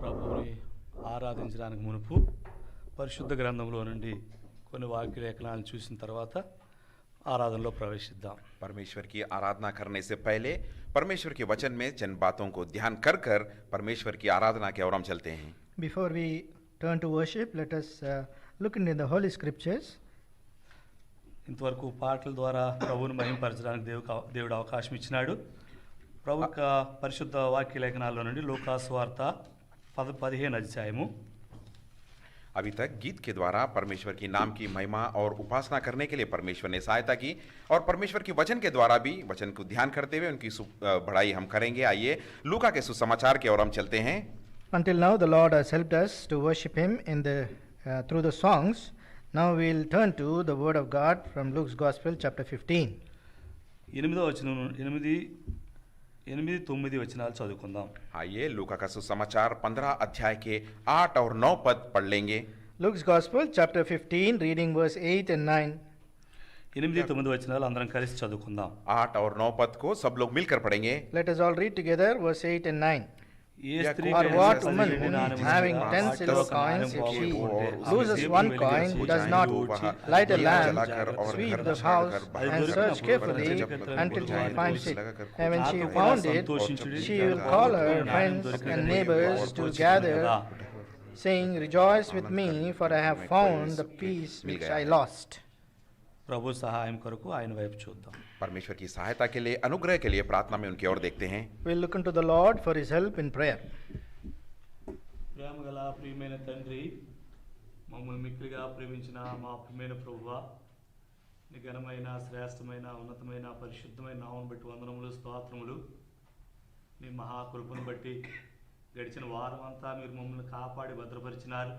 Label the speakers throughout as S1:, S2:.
S1: ప్రభువుని ఆరాధించడానికి మునుపు పరిశుద్ధ గ్రంథంలో నుండి కొన్ని వాక్య లేఖనాలను చూసిన తర్వాత ఆరాధనలో ప్రవేశిద్దాం.
S2: परमेश्वर की आराधना करने से पहले परमेश्वर के वचन में चंद बातों को ध्यान कर कर परमेश्वर की आराधना की ओर हम चलते हैं.
S3: Before we turn to worship, let us look into the Holy Scriptures.
S1: ఇంతవరకు పాటల ద్వారా ప్రభువుని మహిమపరచడానికి దేవుడు అవకాశం ఇచ్చినాడు. ప్రభు యొక్క పరిశుద్ధ వాక్య లేఖనాల్లో నుండి లూకాసు వార్త 15 అధ్యాయము.
S2: अभी तक गीत के द्वारा परमेश्वर की नाम की महिमा और उपासना करने के लिए परमेश्वर ने सहायता की और परमेश्वर की वचन के द्वारा भी वचन को ध्यान करते हुए उनकी बढ़ाई हम करेंगे. आइए लूका के सुसमाचार की ओर हम चलते हैं.
S3: Until now the Lord has helped us to worship Him in the through the songs. Now we'll turn to the Word of God from Luke's Gospel, chapter 15. 8-9 వచనాలు చదువుకుందాం.
S2: आइए लूका का सुसमाचार 15 अध्याय के 8 और 9 पद पढ़ लेंगे.
S3: Luke's Gospel, chapter 15, reading verse 8 and 9.
S1: 8-9 వచనాలు అందరం కలిసి చదువుకుందాం.
S2: 8 और 9 पद को सब लोग मिलकर पढ़ेंगे.
S3: Let us all read together verse 8 and 9.
S1: ఏ స్త్రీ
S3: Or what woman having 10 silver coins, if she loses one coin, does not light a lamp, sweep the house, and search carefully until she finds it? And when she found it, she will call her friends and neighbors to gather, saying, "Rejoice with me, for I have found the piece which I lost."
S1: ప్రభు సహాయం కొరకు ఆయన వైపు చూద్దాం.
S2: परमेश्वर की सहायता के लिए, अनुग्रह के लिए प्रार्थना में उनकी ओर देखते हैं.
S3: We'll look unto the Lord for His help in prayer.
S1: ప్రేమగల ప్రియమైన తండ్రి, మమ్మల్ని మిక్కిలిగా ప్రేమించిన మా ప్రియమైన ప్రభువా, నీ ఘనమైన శ్రేష్టమైన ఉన్నతమైన పరిశుద్ధమైన నామమును బట్టి వందనములు స్తోత్రములు. నీ మహాకృపను బట్టి గడిచిన వారం అంతా మీరు మమ్మల్ని కాపాడి భద్రపరిచినారు.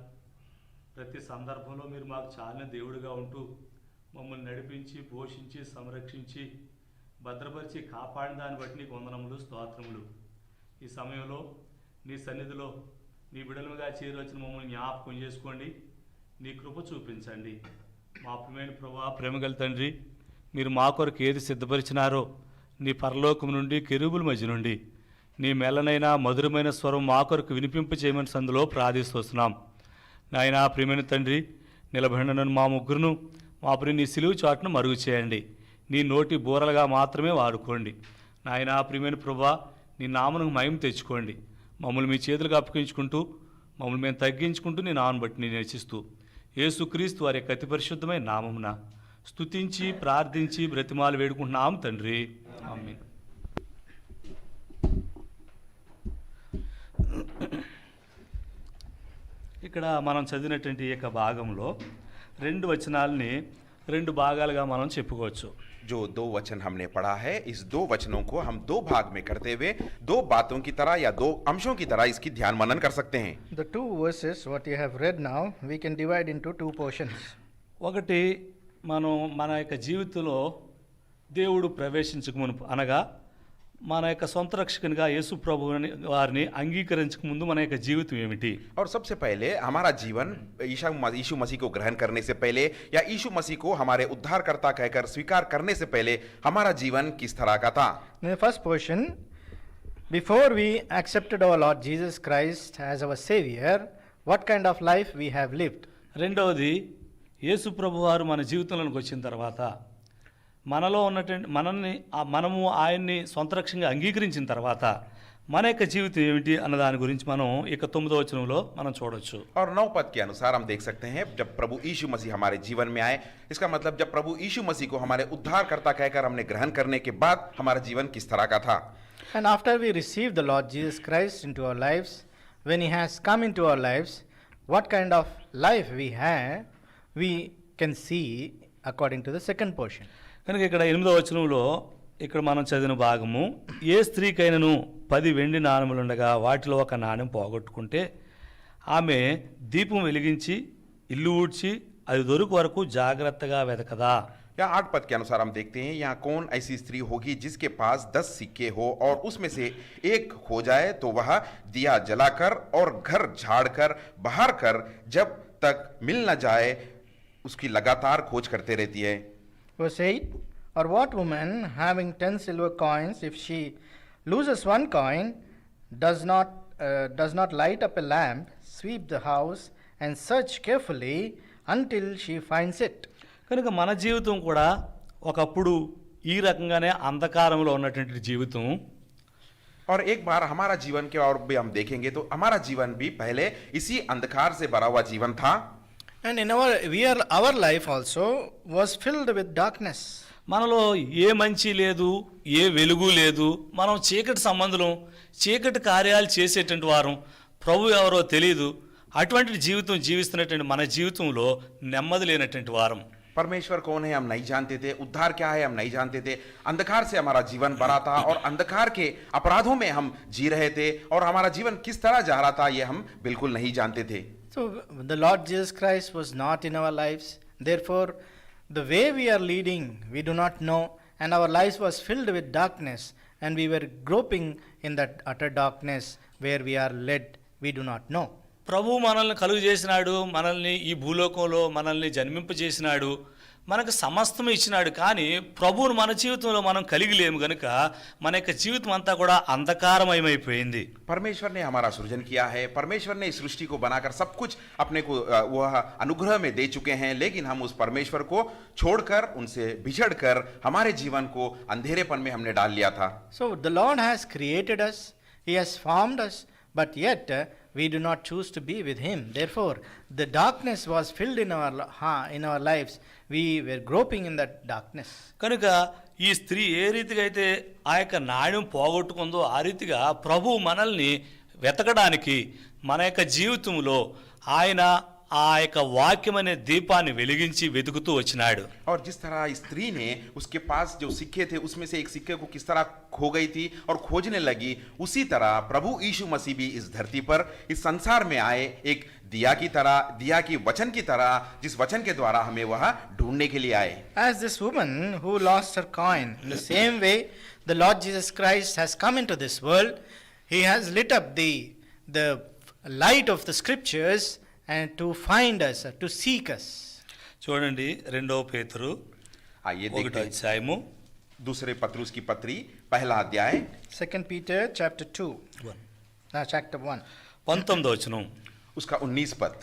S1: ప్రతి సందర్భంలో మీరు మాకు చాలిన దేవుడిగా ఉంటూ మమ్మల్ని నడిపించి పోషించి సంరక్షించి భద్రపరిచి కాపాడిన దాన్ని బట్టి నీకు వందనములు స్తోత్రములు. ఈ సమయంలో నీ సన్నిధిలో నీ బిడలుగా చేరొచ్చిన మమ్మల్ని జ్ఞాపకం చేసుకోండి, నీ కృప చూపించండి. మా ప్రియమైన ప్రభువా, ప్రేమగల తండ్రి, మీరు మా కొరకు ఏది సిద్ధపరిచినారో నీ పరలోకం నుండి కెరూబుల మధ్య నుండి నీ మెల్లనైన మధురమైన స్వరం మా కొరకు వినిపింప చేయమని సందులో ప్రార్థిస్తున్నాం. నాయనా ప్రియమైన తండ్రి, నిలబడిన మా ముగ్గురును మా ప్రియ నీ సిలువు చాటును మరుగు చేయండి. నీ నోటి బూరలుగా మాత్రమే వాడుకోండి. నాయనా ప్రియమైన ప్రభువా, నీ నామమునకు మహిమ తెచ్చుకోండి. మమ్మల్ని మీ చేతులకు అప్పగించుకుంటూ మమ్మల్ని మేము తగ్గించుకుంటూ నీ నామను బట్టి నేను హెచ్చిస్తూ యేసుక్రీస్తు వారి యొక్క అతి పరిశుద్ధమైన నామమున స్తుతించి ప్రార్థించి బ్రతిమాలు వేడుకుంటున్నాం తండ్రి, ఆమేన్. ఇక్కడ మనం చదివినటువంటి ఈ యొక్క భాగంలో 2 వచనాలని 2 భాగాలుగా మనం చెప్పుకోవచ్చు.
S2: जो 2 वचन हमने पढ़ा है, इस 2 वचनों को हम 2 भाग में करते हुए 2 बातों की तरह या 2 अंशों की तरह इसकी ध्यान मनन कर सकते हैं.
S3: The 2 verses what you have read now, we can divide into 2 portions.
S1: ఒకటి, మనం మన యొక్క జీవితంలో దేవుడు ప్రవేశించక మునుపు అనగా మన యొక్క సొంత రక్షకునిగా యేసు ప్రభువుని వారిని అంగీకరించక ముందు మన యొక్క జీవితం ఏమిటి?
S2: और सबसे पहले हमारा जीवन यीशु मसीह को ग्रहण करने से पहले या यीशु मसीह को हमारे उद्धारकर्ता कहकर स्वीकार करने से पहले हमारा जीवन किस तरह का था?
S3: In the first portion, before we accepted our Lord Jesus Christ as our Savior, what kind of life we have lived?
S1: రెండవది, యేసు ప్రభువారు మన జీవితంలోకి వచ్చిన తర్వాత మనలో ఉన్నటువంటి మనము ఆయన్ని సొంత రక్షంగా అంగీకరించిన తర్వాత మన యొక్క జీవితం ఏమిటి అన్న దాని గురించి మనం ఇక 9వ వచనంలో మనం చూడొచ్చు.
S2: और 9 पद के अनुसार हम देख सकते हैं, जब प्रभु यीशु मसीह हमारे जीवन में आए, इसका मतलब जब प्रभु यीशु मसीह को हमारे उद्धारकर्ता कहकर हमने ग्रहण करने के बाद हमारा जीवन किस तरह का था.
S3: And after we receive the Lord Jesus Christ into our lives, when He has come into our lives, what kind of life we have, we can see according to the second portion.
S1: కనుక ఇక్కడ 8వ వచనంలో ఇక్కడ మనం చదివిన భాగము, ఏ స్త్రీకైనను 10 వెండి నాణెములుండగా వాటిలో ఒక నాణెం పోగొట్టుకుంటే ఆమె దీపం వెలిగించి ఇల్లు ఊడ్చి అది దొరుకు వరకు జాగ్రత్తగా వెతకదా.
S2: या 8 पद के अनुसार हम देखते हैं, यहाँ कौन ऐसी स्त्री होगी जिसके पास 10 सिक्के हो और उसमें से एक खो जाए तो वह दिया जलाकर और घर झाड़कर बाहर कर जब तक मिल न जाए उसकी लगातार खोज करते रहती है.
S3: Verse 8, or what woman having 10 silver coins, if she loses one coin, does not does not light up a lamp, sweep the house, and search carefully until she finds it.
S1: కనుక మన జీవితం కూడా ఒకప్పుడు ఈ రకంగానే అంధకారంలో ఉన్నటువంటి జీవితం.
S2: और एक बार हमारा जीवन के और भी हम देखेंगे तो हमारा जीवन भी पहले इसी अंधकार से भरा हुआ जीवन था.
S3: And in our life also was filled with darkness.
S1: మనలో ఏ మంచి లేదు, ఏ వెలుగు లేదు. మనం చీకటి సంబంధం, చీకటి కార్యాలు చేసేటువంటి వారం, ప్రభు ఎవరో తెలియదు. అటువంటి జీవితం జీవిస్తున్నటువంటి మన జీవితంలో నెమ్మది లేనటువంటి వారం.
S2: परमेश्वर कौन है हम नहीं जानते थे, उद्धार क्या है हम नहीं जानते थे. अंधकार से हमारा जीवन भरा था और अंधकार के अपराधों में हम जी रहे थे और हमारा जीवन किस तरह जा रहा था ये हम बिल्कुल नहीं जानते थे.
S3: So the Lord Jesus Christ was not in our lives. Therefore, the way we are leading, we do not know, and our lives was filled with darkness, and we were groping in that utter darkness where we are led, we do not know.
S1: ప్రభు మనల్ని కలుగు చేసినాడు, మనల్ని ఈ భూలోకంలో మనల్ని జన్మింపజేసినాడు, మనకు సమస్తం ఇచ్చినాడు. కానీ ప్రభువును మన జీవితంలో మనం కలిగి లేము గనుక మన యొక్క జీవితం అంతా కూడా అంధకారమయమైపోయింది.
S2: परमेश्वर ने हमारा सृजन किया है, परमेश्वर ने इस सृष्टि को बनाकर सब कुछ अपने को वह अनुग्रह में दे चुके हैं, लेकिन हम उस परमेश्वर को छोड़कर उनसे बिछड़कर हमारे जीवन को अंधेरेपन में हमने डाल लिया था.
S3: So the Lord has created us, He has formed us, but yet we do not choose to be with Him. Therefore, the darkness was filled in our lives. We were groping in that darkness.
S1: కనుక ఈ స్త్రీ ఏ రీతిగా అయితే ఆ యొక్క నాణ్యం పోగొట్టుకుందో ఆ రీతిగా ప్రభు మనల్ని వెతకడానికి మన యొక్క జీవితంలో ఆయన ఆ యొక్క వాక్యం అనే దీపాన్ని వెలిగించి వెతుకుతూ వచ్చినాడు.
S2: और जिस तरह स्त्री ने उसके पास जो सिक्के थे उसमें से एक सिक्के को किस तरह खो गई थी और खोजने लगी, उसी तरह प्रभु यीशु मसीह भी इस धरती पर इस संसार में आए एक दिया की तरह, दिया की वचन की तरह, जिस वचन के द्वारा हमें वह ढूंढने के लिए आए.
S3: As this woman who lost her coin, in the same way the Lord Jesus Christ has come into this world. He has lit up the light of the scriptures and to find us, to seek us.
S1: చూడండి 2 పేతురు
S2: आइए देखते हैं
S1: అధ్యాయము
S2: दूसरे पत्रुस की पत्री पहला अध्याय
S3: 2 Peter chapter 2. Chapter 1.
S1: 19వ వచనం.
S2: उसका 19 पद.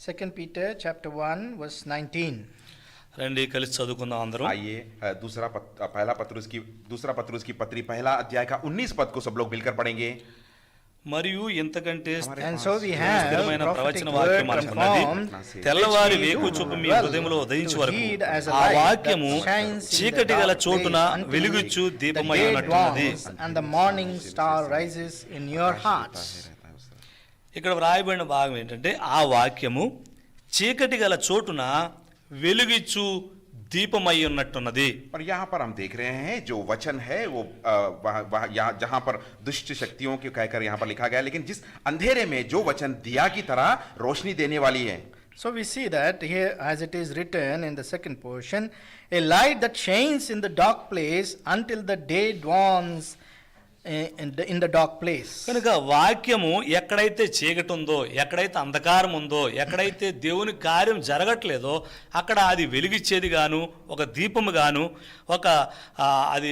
S3: 2 Peter chapter 1 verse 19.
S1: రండి కలిసి చదువుకుందాం అందరం.
S2: आइए दूसरा पत्रुस की पत्री पहला अध्याय का 19 पद को सब लोग मिलकर पढ़ेंगे.
S1: మరియు ఇంతకంటే
S3: And so we have
S1: స్థిరమైన
S3: prophetic
S1: ప్రవచన
S3: word
S1: వాక్యం మనకున్నది.
S3: confirmed,
S1: తెల్లవారి
S3: which we
S1: వేకు
S3: do
S1: చూపు మీ
S3: well
S1: హృదయంలో ఉదయించు
S3: to
S1: వరకు
S3: read as a
S1: ఆ
S3: light
S1: వాక్యము
S3: that shines in
S1: చీకటి
S3: the
S1: గల
S3: dark
S1: చోటున
S3: place until
S1: వెలుగుచు
S3: the
S1: దీపమై
S3: day
S1: ఉన్నట్టున్నది.
S3: dawns and the morning star rises in your hearts.
S1: ఇక్కడ వ్రాయబడిన భాగం ఏంటంటే ఆ వాక్యము చీకటి గల చోటున వెలుగిచ్చు దీపమై ఉన్నట్టున్నది.
S2: और यहाँ पर हम देख रहे हैं जो वचन है वो जहाँ पर दुष्ट शक्तियों के कहकर यहाँ पर लिखा गया, लेकिन जिस अंधेरे में जो वचन दिया की तरह रोशनी देने वाली है.
S3: So we see that here, as it is written in the second portion, a light that shines in the dark place until the day dawns in the dark place.
S1: కనుక వాక్యము ఎక్కడైతే చీకటి ఉందో, ఎక్కడైతే అంధకారం ఉందో, ఎక్కడైతే దేవుని కార్యం జరగట్లేదో అక్కడ అది వెలిగిచ్చేది గాను, ఒక దీపము గాను, ఒక అది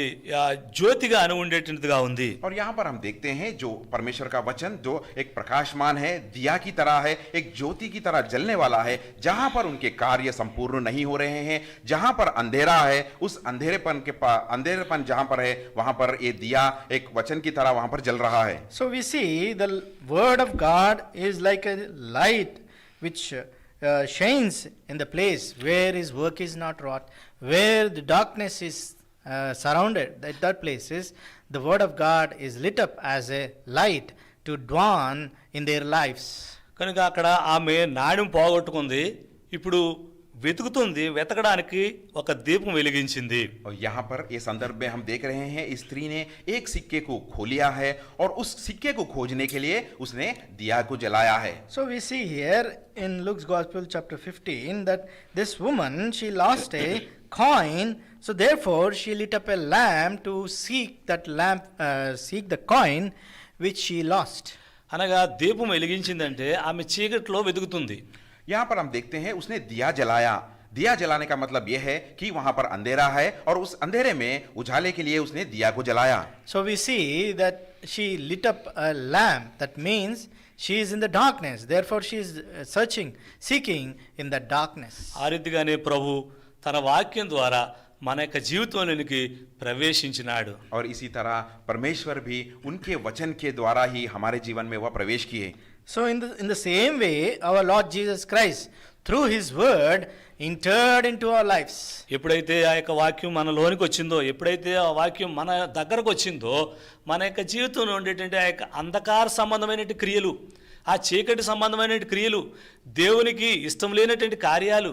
S1: జ్యోతిగా అని ఉండేటువంటిదిగా ఉంది.
S2: और यहाँ पर हम देखते हैं जो परमेश्वर का वचन जो एक प्रकाशमान है, दिया की तरह है, एक ज्योति की तरह जलने वाला है. जहाँ पर उनके कार्य संपूर्ण नहीं हो रहे हैं, जहाँ पर अंधेरा है, उस अंधेरेपन जहाँ पर है वहाँ पर ये दिया एक वचन की तरह वहाँ पर जल रहा है.
S3: So we see the word of God is like a light which shines in the place where his work is not wrought, where the darkness is surrounded. That place is the word of God is lit up as a light to dawn in their lives.
S1: కనుక అక్కడ ఆమె నాణ్యం పోగొట్టుకుంది, ఇప్పుడు వెతుకుతుంది, వెతకడానికి ఒక దీపం వెలిగించింది.
S2: और यहाँ पर ये संदर्भ में हम देख रहे हैं स्त्री ने एक सिक्के को खो लिया है और उस सिक्के को खोजने के लिए उसने दिया को जलाया है.
S3: So we see here in Luke's Gospel chapter 15 that this woman, she lost a coin, so therefore she lit up a lamp to seek the coin which she lost.
S1: అనగా దీపం వెలిగించిందంటే ఆమె చీకట్లో వెతుకుతుంది.
S2: यहाँ पर हम देखते हैं उसने दिया जलाया, दिया जलाने का मतलब यह है कि वहां पर अंधेरा है और उस अंधेरे में उजाले के लिए उसने दिया को जलाया.
S3: So we see that she lit up a lamp. That means she is in the darkness. Therefore she is seeking in the darkness.
S1: ఆ రీతిగానే ప్రభు తన వాక్యం ద్వారా మన యొక్క జీవితంలోనికి ప్రవేశించినాడు.
S2: और इसी तरह परमेश्वर भी उनके वचन के द्वारा ही हमारे जीवन में वह प्रवेश किए.
S3: So in the same way, our Lord Jesus Christ, through His word, entered into our lives.
S1: ఎప్పుడైతే ఆ యొక్క వాక్యం మనలోనికి వచ్చిందో, ఎప్పుడైతే ఆ వాక్యం మన దగ్గరకు వచ్చిందో, మన యొక్క జీవితంలో ఉండేటువంటి ఆ యొక్క అంధకార సంబంధమైనటువంటి క్రియలు, ఆ చీకటి సంబంధమైన క్రియలు, దేవునికి ఇష్టం లేనటువంటి కార్యాలు,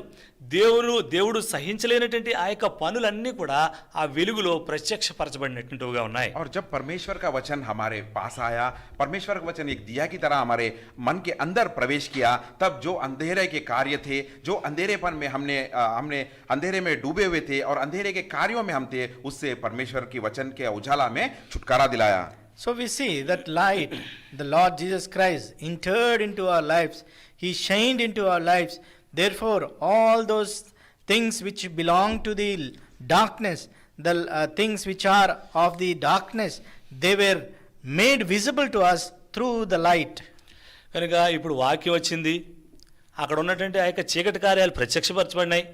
S1: దేవుడు సహించలేనటువంటి ఆ యొక్క పనులన్నీ కూడా ఆ వెలుగులో ప్రత్యక్షపరచబడినట్టుగా ఉన్నాయి.
S2: और जब परमेश्वर का वचन हमारे पास आया, परमेश्वर का वचन एक दिया की तरह हमारे मन के अंदर प्रवेश किया, तब जो अंधेरे के कार्य थे, जो अंधेरेपन में हमने अंधेरे में डूबे हुए थे और अंधेरे के कार्यों में हम थे, उससे परमेश्वर की वचन के उजाला में छुटकारा दिलाया.
S3: So we see that light, the Lord Jesus Christ entered into our lives. He shined into our lives. Therefore, all those things which belong to the darkness, the things which are of the darkness, they were made visible to us through the light.
S1: కనుక ఇప్పుడు వాక్యం వచ్చింది, అక్కడ ఉన్నటువంటి ఆ యొక్క చీకటి కార్యాలు ప్రత్యక్షపరచబడినాయి,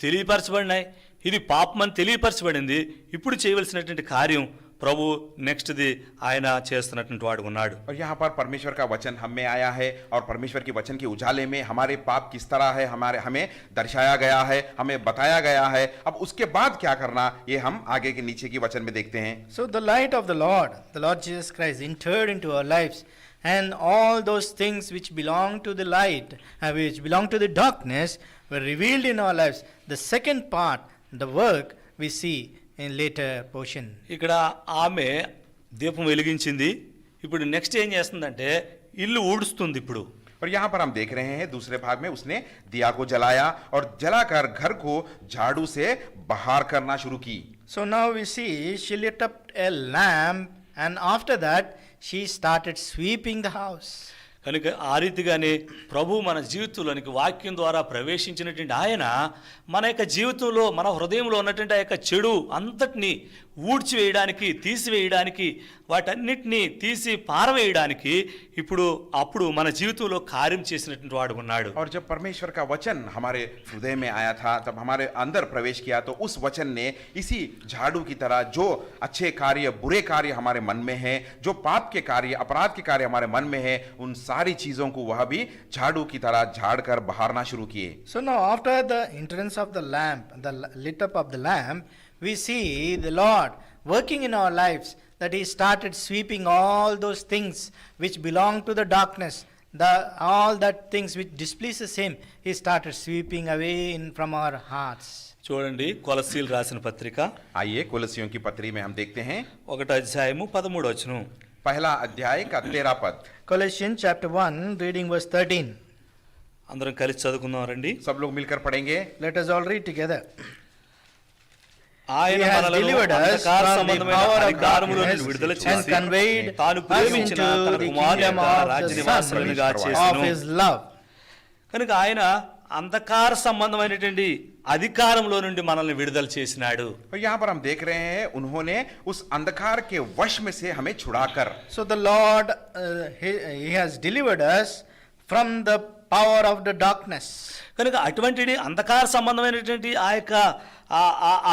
S1: తెలియపరచబడినాయి. ఇది పాపమని తెలియపరచబడింది. ఇప్పుడు చేయవలసినటువంటి కార్యం ప్రభు నెక్స్ట్ ది ఆయన చేస్తున్నటువంటి వాడు ఉన్నాడు.
S2: और यहाँ पर परमेश्वर का वचन हम में आया है और परमेश्वर के वचन के उजाले में हमारे पाप किस तरह है हमें दर्शाया गया है, हमें बताया गया है. अब उसके बाद क्या करना, ये हम आगे के नीचे की वचन में देखते हैं.
S3: So the light of the Lord Jesus Christ entered into our lives, and all those things which belong to the light, which belong to the darkness, were revealed in our lives. The second part, the work, we see in later portion.
S1: ఇక్కడ ఆమె దీపం వెలిగించింది. ఇప్పుడు next ఏం చేస్తుందంటే ఇల్లు ఊడుస్తుంది. ఇప్పుడు
S2: और यहाँ पर हम देख रहे हैं दूसरे भाग में उसने दिया को जलाया और जलाकर घर को झाड़ू से बाहर करना शुरू की.
S3: So now we see she lit up a lamp, and after that she started sweeping the house.
S1: కనుక ఆ రీతిగానే ప్రభు మన జీవితంలోనికి వాక్యం ద్వారా ప్రవేశించినటువంటి ఆయన మన యొక్క జీవితంలో, మన హృదయంలో ఉన్నటువంటి ఆ యొక్క చెడు అంతటిని ఊడ్చివేయడానికి, తీసివేయడానికి, వాటన్నిటినీ తీసి పారవేయడానికి అప్పుడు మన జీవితంలో కార్యం చేసినటువంటి వాడు ఉన్నాడు.
S2: और जब परमेश्वर का वचन हमारे हृदय में आया था, तब हमारे अंदर प्रवेश किया, तो उस वचन ने इसी झाड़ू की तरह जो अच्छे कार्य, बुरे कार्य हमारे मन में है, जो पाप के कार्य, अपराध के कार्य हमारे मन में है, उन सारी चीजों को वह भी झाड़ू की तरह झाड़ कर बहारना शुरू किए.
S3: So now after the entrance of the lamp, the lit up of the lamp, we see the Lord working in our lives, that He started sweeping all those things which belong to the darkness, all that things which displeases Him, He started sweeping away from our hearts.
S1: చూడండి, కొలస్సీలు రాసిన పత్రిక.
S2: आइए कोलोसियों की पत्री में हम देखते हैं
S1: 1వ అధ్యాయము 13వ వచనం.
S2: पहला अध्याय का 13 पद.
S3: Colossians chapter 1, reading verse 13.
S1: అందరం కలిసి చదువుకుందాం రండి.
S2: सब लोग मिलकर पढ़ेंगे.
S3: Let us all read together.
S1: ఆయన మనలను అంధకార సంబంధమైన అధికారముల నుండి విడుదల చేసి తాను ప్రేమించిన తన కుమారుని యొక్క రాజ్య నివాసులుగా చేసెను. కనుక ఆయన అంధకార సంబంధమైనటువంటి అధికారంలో నుండి మనల్ని విడుదల చేసినాడు.
S2: यहाँ पर हम देख रहे हैं उन्होंने उस अंधकार के वश में से हमें छुड़ाकर.
S3: So the Lord he has delivered us from the power of the darkness.
S1: కనుక అటువంటి అంధకార సంబంధమైనటువంటి ఆ యొక్క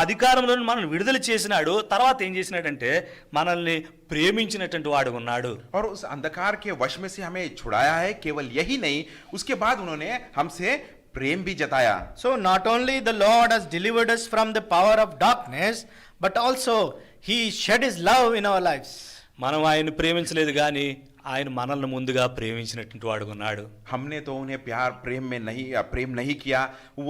S1: అధికారంలో మనల్ని విడుదల చేసినాడు. తర్వాత ఏం చేసినాడంటే మనల్ని ప్రేమించినటువంటి వాడు ఉన్నాడు.
S2: और उस अंधकार के वश में से हमें छुड़ाया है. केवल यही नहीं, उसके बाद उन्होंने हमसे प्रेम भी जताया.
S3: So not only the Lord has delivered us from the power of darkness, but also He shed His love in our lives.
S1: మనం ఆయన ప్రేమించలేదు కానీ ఆయన మనల్ని ముందుగా ప్రేమించినటువంటి వాడు ఉన్నాడు.
S2: हमने तो उन्हें प्रेम नहीं किया,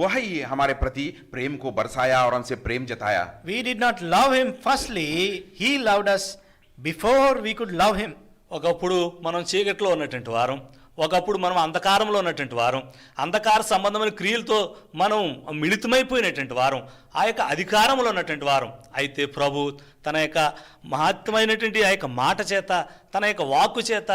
S2: वही हमारे प्रति प्रेम को बरसाया और हमसे प्रेम जताया.
S3: We did not love Him firstly, He loved us before we could love Him.
S1: ఒకప్పుడు మనం చీకట్లో ఉన్నటువంటి వారం, ఒకప్పుడు మనం అంధకారంలో ఉన్నటువంటి వారం, అంధకార సంబంధమైన క్రియలతో మనం మిళితమైపోయినటువంటి వారం, ఆ యొక్క అధికారంలో ఉన్నటువంటి వారం. అయితే ప్రభు తన యొక్క మహత్తమైనటువంటి ఆ యొక్క మాట చేత, తన యొక్క వాక్కు చేత,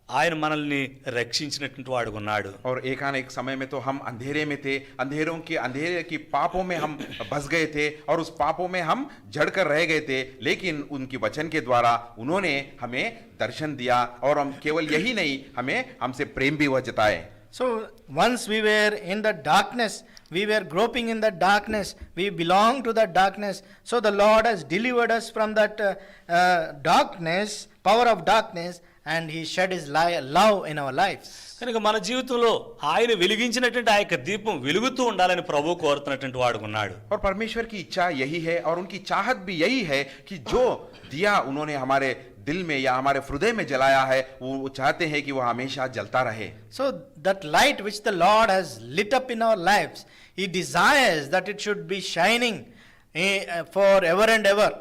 S1: ఆయన మనల్ని రక్షించినటువంటి వాడు ఉన్నాడు.
S2: और एक समय में तो हम अंधेरे में थे, अंधेरे की पापों में हम बस गए थे और उस पापों में हम जड़कर रह गए थे, लेकिन उनकी वचन के द्वारा उन्होंने हमें दर्शन दिया और हम केवल यही नहीं, हमें हमसे प्रेम भी वह जताए.
S3: So once we were in the darkness, we were groping in the darkness, we belong to the darkness. So the Lord has delivered us from that darkness, power of darkness, and he shed his love in our lives.
S1: కనుక మన జీవితంలో ఆయన వెలిగించినటువంటి ఆ యొక్క దీపం వెలుగుతూ ఉండాలని ప్రభువు కోరుతున్నటువంటి వాడు ఉన్నాడు.
S2: और परमेश्वर की इच्छा यही है और उनकी चाहत भी यही है कि जो दिया उन्होंने हमारे दिल में या हमारे हृदय में जलाया है, वो चाहते हैं कि वह हमेशा जलता रहे.
S3: So that light which the Lord has lit up in our lives, he desires that it should be shining for ever and ever.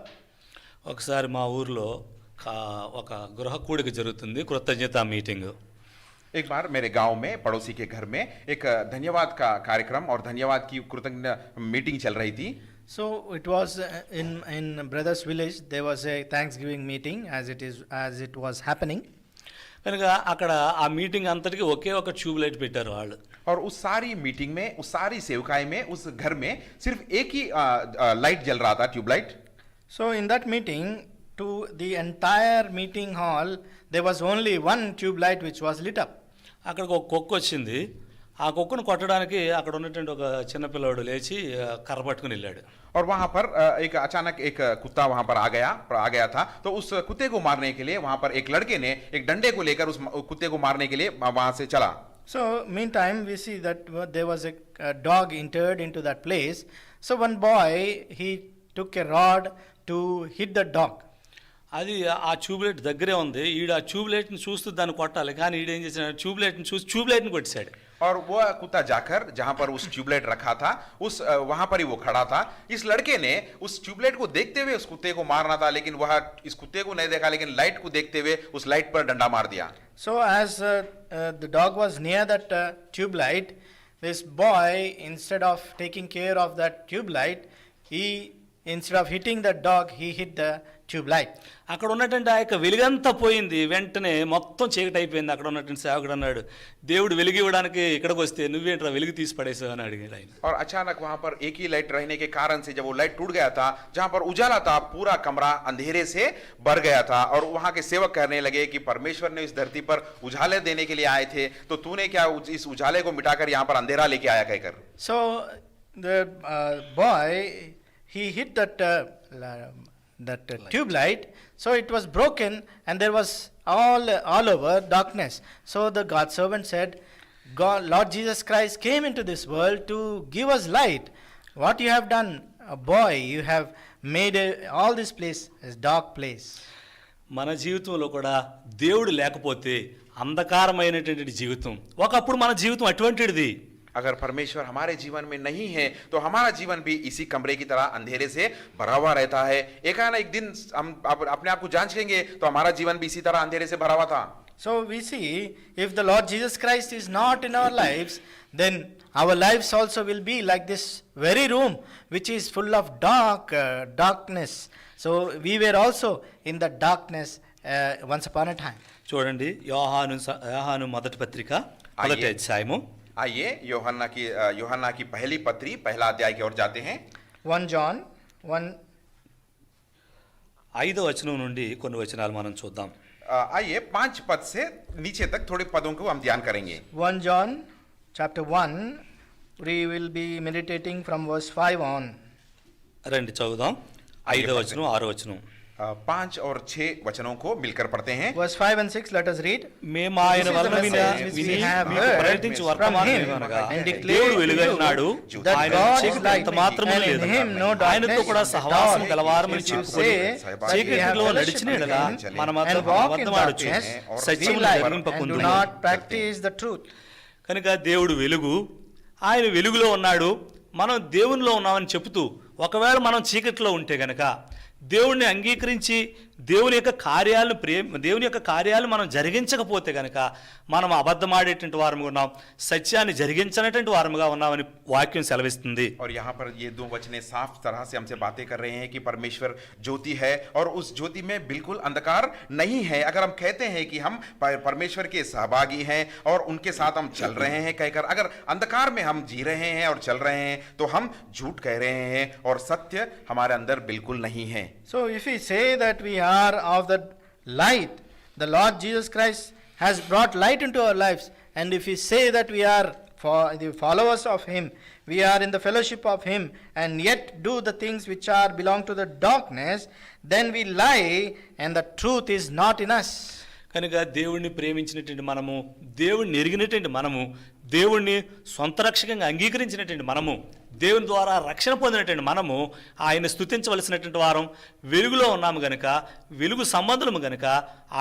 S1: ఒకసారి మా ఊర్లో ఒక గృహ కూడిక జరుగుతుంది, కృతజ్ఞత మీటింగ్.
S2: एक बार मेरे गांव में पड़ोसी के घर में एक धन्यवाद का कार्यक्रम और धन्यवाद की कृतज्ञ मीटिंग चल रही थी.
S3: So it was in brothers village, there was a Thanksgiving meeting as it was happening.
S1: కనుక అక్కడ ఆ మీటింగ్ అంతటికి ఒకే ఒక ట్యూబ్ లైట్ పెట్టారు వాళ్ళు.
S2: और उस सारी मीटिंग में, उस सारी सेवकाई में, उस घर में सिर्फ एक ही लाइट जल रहा था, tubelight.
S3: So in that meeting, to the entire meeting hall, there was only one tube light which was lit up.
S1: అక్కడికి ఒక కుక్క వచ్చింది. ఆ కుక్కను కొట్టడానికి అక్కడ ఉన్నటువంటి ఒక చిన్న పిల్లవాడు లేచి కర్ర పట్టుకుని వెళ్ళాడు.
S2: और वहां पर एक अचानक एक कुत्ता वहां पर आ गया था. तो उस कुत्ते को मारने के लिए वहां पर एक लड़के ने एक डंडे को लेकर उस कुत्ते को मारने के लिए वहां से चला.
S3: So meantime we see that there was a dog entered into that place. So one boy, he took a rod to hit the dog.
S1: అది ఆ ట్యూబ్లైట్ దగ్గరే ఉంది. ఈడు ఆ ట్యూబ్లైట్ని చూస్తూ దాన్ని కొట్టాలి, కానీ ఈడు ఏం చేశాడు, ట్యూబ్లైట్ని చూసి ట్యూబ్లైట్ని కొట్టేశాడు.
S2: और वो कुत्ता जाकर जहां पर उस ट्यूबलाइट रखा था, उस वहां पर ही वो खड़ा था. इस लड़के ने उस ट्यूबलाइट को देखते हुए उस कुत्ते को मारना था, लेकिन वह इस कुत्ते को नहीं देखा, लेकिन लाइट को देखते हुए उस लाइट पर डंडा मार दिया.
S3: So as the dog was near that tube light, this boy, instead of taking care of that tube light, instead of hitting the dog, he hit the tube light.
S1: అక్కడ ఉన్నటువంటి ఆ యొక్క వెలుగంతా పోయింది. వెంటనే మొత్తం చీకటి అయిపోయింది. అక్కడ ఉన్నటువంటి సేవకుడు అన్నాడు, దేవుడు వెలుగు ఇవ్వడానికి ఇక్కడికి వస్తే నువ్వేంట్రా వెలుగు తీసి పడేసావు అని అడిగాడు ఆయన.
S2: और अचानक वहां पर एक ही लाइट रहने के कारण से जब वो लाइट टूट गया था, जहां पर उजाला था, पूरा कमरा अंधेरे से भर गया था. और वहां के सेवक कहने लगे कि परमेश्वर ने इस धरती पर उजाले देने के लिए आए थे, तो तूने क्या इस उजाले को मिटाकर यहाँ पर अंधेरा लेके आया कहकर.
S3: So the boy, he hit that tube light, so it was broken and there was all over darkness. So the God servant said, Lord Jesus Christ came into this world to give us light. What you have done, boy, you have made all this place as dark place.
S1: మన జీవితంలో కూడా దేవుడు లేకపోతే అంధకారమైనటువంటి జీవితం. ఒకప్పుడు మన జీవితం అటువంటిది.
S2: अगर परमेश्वर हमारे जीवन में नहीं है तो हमारा जीवन भी इसी कमरे की तरह अंधेरे से भरा हुआ रहता है. एक दिन हम अपने आप को जांचेंगे तो हमारा जीवन भी इसी तरह अंधेरे से भरा हुआ था.
S3: So we see, if the Lord Jesus Christ is not in our lives, then our lives also will be like this very room which is full of darkness. So we were also in the darkness once upon a time.
S1: చూడండి, యోహాను మొదటి పత్రిక మొదటి అధ్యాయము.
S2: आइए यूहन्ना की पहली पत्री पहला अध्याय की ओर जाते हैं.
S3: 1 John 1
S1: 5వ వచనం నుండి కొన్ని వచనాలు మనం చూద్దాం.
S2: आइए 5 पद से नीचे तक थोड़े पदों को हम ध्यान करेंगे.
S3: 1 John chapter 1, we will be meditating from verse 5 on.
S1: రండి చదువుదాం. 5వ వచనం 6వ వచనం.
S2: 5 और 6 वचनों को मिलकर पढ़ते हैं.
S3: Verse 5 and 6, let us read.
S1: మేము ఆయన వలన విని మీకు ప్రకటించు వర్తమానం ఏమనగా, దేవుడు వెలుగైనాడు, ఆయన చీకటి మాత్రమే లేదు, ఆయనతో కూడా సహవాసం గలవారమని చెప్పుకొని చీకటిలో నడిచిన ఎడల మనమంతా అబద్ధమాడొచ్చు, సత్యమును గ్రహింపకుందుము. కనుక దేవుడు వెలుగు, ఆయన వెలుగులో ఉన్నాడు, మనం దేవునిలో ఉన్నామని చెబుతూ ఒకవేళ మనం చీకటిలో ఉంటే గనక దేవుణ్ణి అంగీకరించి దేవుని యొక్క కార్యాలను మనం జరిగించకపోతే గనక మనం అబద్ధమాడేటువంటి వారముగా ఉన్నాం, సత్యాన్ని జరిగించనటువంటి వారముగా ఉన్నామని వాక్యం సెలవిస్తుంది.
S2: और यहाँ पर ये दो वचने साफ तरह से हमसे बातें कर रहे हैं कि परमेश्वर ज्योति है और उस ज्योति में बिल्कुल अंधकार नहीं है. अगर हम कहते हैं कि हम परमेश्वर के सहभागी हैं और उनके साथ हम चल रहे हैं कहकर अगर अंधकार में हम जी रहे हैं और चल रहे हैं तो हम झूठ कह रहे हैं और सत्य हमारे अंदर बिल्कुल नहीं है.
S3: So if we say that we are of the light, the Lord Jesus Christ has brought light into our lives, and if we say that we are for the followers of Him, we are in the fellowship of Him, and yet do the things which are belong to the darkness, then we lie and the truth is not in us.
S1: కనుక దేవుణ్ణి ప్రేమించినటువంటి మనము, దేవుణ్ణి ఎరిగినటువంటి మనము, దేవుణ్ణి సొంత రక్షకంగా అంగీకరించినటువంటి మనము, దేవుని ద్వారా రక్షణ పొందినటువంటి మనము ఆయన స్తుతించవలసినటువంటి వారం, వెలుగులో ఉన్నాము గనుక, వెలుగు సంబంధులము గనుక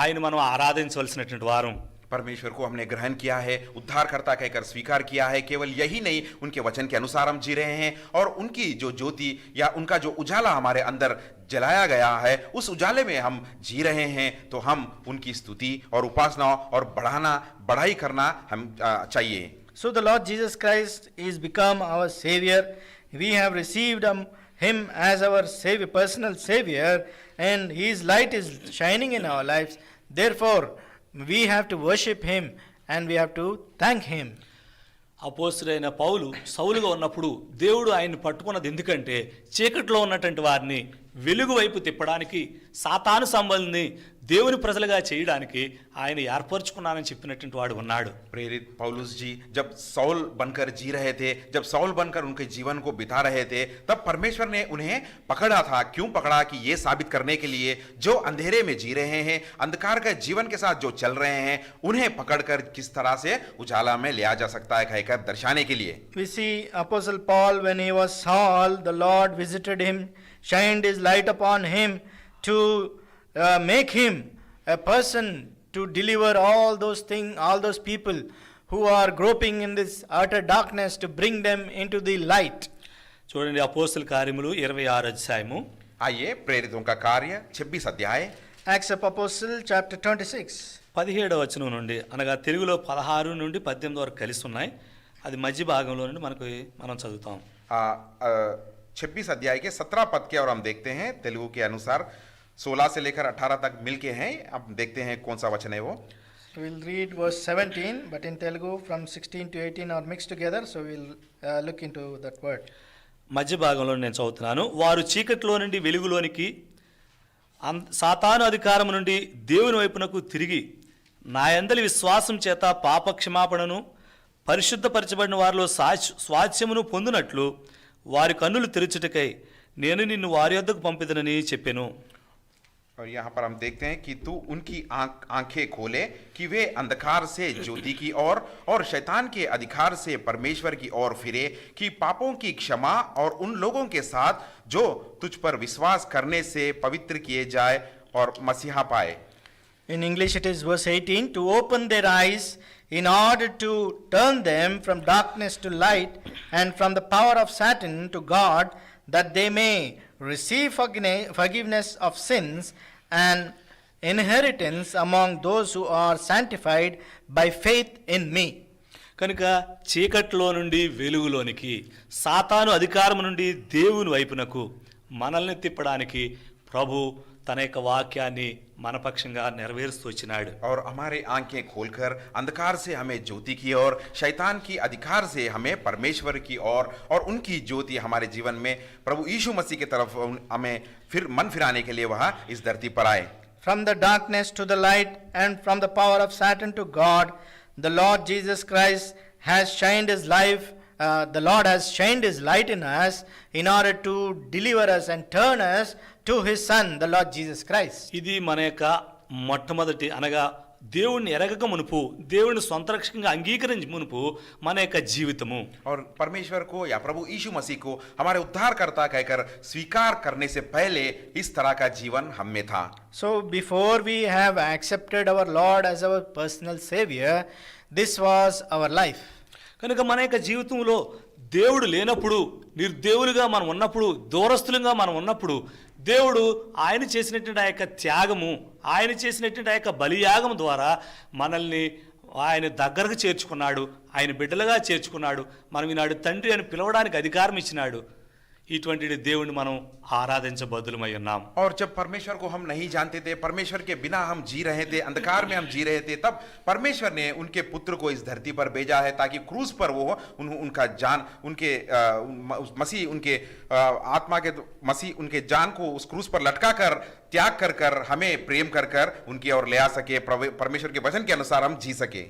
S1: ఆయన మనం ఆరాధించవలసినటువంటి వారం.
S2: परमेश्वर को हमने ग्रहण किया है, उद्धारकर्ता कहकर स्वीकार किया है. केवल यही नहीं, उनके वचन के अनुसार हम जी रहे हैं और उनकी जो ज्योति या उनका जो उजाला हमारे अंदर जलाया गया है उस उजाले में हम जी रहे हैं, तो हम उनकी स्तुति और उपासना और बढ़ाई करना हम चाहिए.
S3: So the Lord Jesus Christ is become our Savior. We have received Him as our Savior, personal Savior, and His light is shining in our lives. Therefore, we have to worship Him and we have to thank Him.
S1: అపోస్తలుడైన పౌలు సౌలుగా ఉన్నప్పుడు దేవుడు ఆయన్ని పట్టుకున్నది ఎందుకంటే చీకట్లో ఉన్నటువంటి వారిని వెలుగు వైపు తిప్పడానికి, సాతాను సంబంధిని దేవుని ప్రజలుగా చేయడానికి ఆయన ఏర్పరచుకున్నానని చెప్పినటువంటి వాడు ఉన్నాడు.
S2: प्रेरित पौलुस जी जब सौल बनकर जी रहे थे, जब सौल बनकर उनके जीवन को बिता रहे थे, तब परमेश्वर ने उन्हें पकड़ा था. क्यों पकड़ा? कि ये साबित करने के लिए जो अंधेरे में जी रहे हैं, अंधकार के जीवन के साथ जो चल रहे हैं, उन्हें पकड़कर किस तरह से उजाला में लिया जा सकता है कहकर दर्शाने के लिए.
S3: We see Apostle Paul, when he was Saul, the Lord visited him, shined His light upon him to make him a person to deliver all those people who are groping in this utter darkness, to bring them into the light.
S1: చూడండి అపోస్తల కార్యములు 26 అధ్యాయము.
S2: आइए प्रेरितों का कार्य 26 अध्याय,
S3: Acts of Apostle chapter 26.
S1: 17వ వచనం నుండి, అనగా తెలుగులో 16 నుండి 18 వరకు కలిసి ఉన్నాయి. అది మధ్య భాగంలో నుండి మనం చదువుతాం.
S2: 26 अध्याय के 17 पद के और हम देखते हैं तेलुगु के अनुसार 16 से लेकर 18 तक मिलके हैं. अब देखते हैं कौन सा वचन है वो.
S3: We'll read verse 17, but in Telugu from 16 to 18 are mixed together, so we'll look into that word.
S1: మధ్య భాగంలో నేను చదువుతున్నాను. వారు చీకట్లో నుండి వెలుగులోనికి, సాతాను అధికారం నుండి దేవుని వైపునకు తిరిగి నా యందలి విశ్వాసం చేత పాప క్షమాపణను పరిశుద్ధపరచబడిన వారిలో స్వాస్థ్యమును పొందునట్లు వారి కన్నులు తెరుచుటకై నేను నిన్ను వారి యొద్దకు పంపిదనని చెప్పెను.
S2: और यहाँ पर हम देखते हैं कि तू उनकी आंखें खोले कि वे अंधकार से ज्योति की ओर और शैतान के अधिकार से परमेश्वर की ओर फिरे, कि पापों की क्षमा और उन लोगों के साथ जो तुझ पर विश्वास करने से पवित्र किए जाए और मसीहा पाए.
S3: In English it is verse 18, to open their eyes in order to turn them from darkness to light and from the power of Satan to God, that they may receive forgiveness of sins and inheritance among those who are sanctified by faith in me.
S1: కనుక చీకట్లో నుండి వెలుగులోనికి, సాతాను అధికారం నుండి దేవుని వైపునకు మనల్ని తిప్పడానికి ప్రభు తన యొక్క వాక్యాన్ని మన పక్షంగా నెరవేరుస్తూ వచ్చినాడు.
S2: और हमारे आंखें खोलकर अंधकार से हमें ज्योति की ओर, शैतान की अधिकार से हमें परमेश्वर की ओर और उनकी ज्योति हमारे जीवन में प्रभु यीशु मसीह की तरफ हमें फिर मन फिराने के लिए वह इस धरती पर आए.
S3: From the darkness to the light and from the power of Satan to God, the Lord Jesus Christ has shined His life. The Lord has shined His light in us in order to deliver us and turn us to His Son, the Lord Jesus Christ.
S1: ఇది మన యొక్క మొట్టమొదటి, అనగా దేవుణ్ణి ఎరగక మునుపు, దేవుని సొంత రక్షకంగా అంగీకరించి మునుపు మన యొక్క జీవితము.
S2: और परमेश्वर को या प्रभु यीशु मसीह को हमारे उद्धारकर्ता कहकर स्वीकार करने से पहले इस तरह का जीवन हम में था.
S3: So before we have accepted our Lord as our personal Savior, this was our life.
S1: కనుక మన యొక్క జీవితంలో దేవుడు లేనప్పుడు, నిర్దేవులుగా మనం ఉన్నప్పుడు, దూరస్తులుగా మనం ఉన్నప్పుడు దేవుడు ఆయన చేసినటువంటి ఆ యొక్క త్యాగము, ఆయన చేసినటువంటి ఆ యొక్క బలియాగం ద్వారా మనల్ని ఆయన దగ్గరకు చేర్చుకున్నాడు, ఆయన బిడ్డలుగా చేర్చుకున్నాడు. మనం ఈనాడు తండ్రి అని పిలవడానికి అధికారం ఇచ్చినాడు. ఇటువంటి దేవుని మనం ఆరాధించబద్దులమై ఉన్నాం.
S2: और जब परमेश्वर को हम नहीं जानते थे, परमेश्वर के बिना हम जी रहे थे, अंधकार में हम जी रहे थे, तब परमेश्वर ने उनके पुत्र को इस धरती पर भेजा है ताकि क्रूस पर वो उनका जान, उनके मसीह, उनके आत्मा के मसीह उनके जान को उस क्रूस पर लटका कर त्याग कर कर हमें प्रेम कर कर उनकी ओर ले आ सके, परमेश्वर के वचन के अनुसार हम जी सके.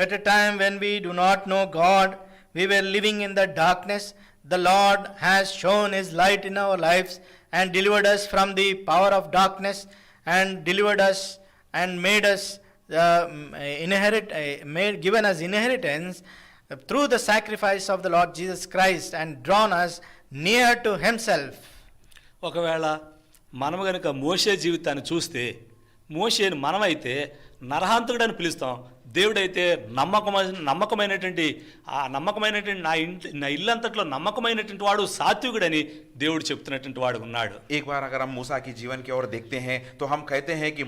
S3: At a time when we do not know God, we were living in the darkness. The Lord has shown His light in our lives and delivered us from the power of darkness and delivered us and made us given us inheritance through the sacrifice of the Lord Jesus Christ and drawn us near to Himself.
S1: ఒకవేళ మనం గనుక మోషే జీవితాన్ని చూస్తే, మోషేని మనమైతే నరహంతకుడు అని పిలుస్తాం. దేవుడైతే నమ్మకమైనటువంటి నా ఇల్లంతట్లో నమ్మకమైనటువంటి వాడు, సాత్వికుడని దేవుడు చెప్తున్నటువంటి వాడు ఉన్నాడు.
S2: एक बार अगर हम मूसा की जीवन की ओर देखते हैं तो हम कहते हैं कि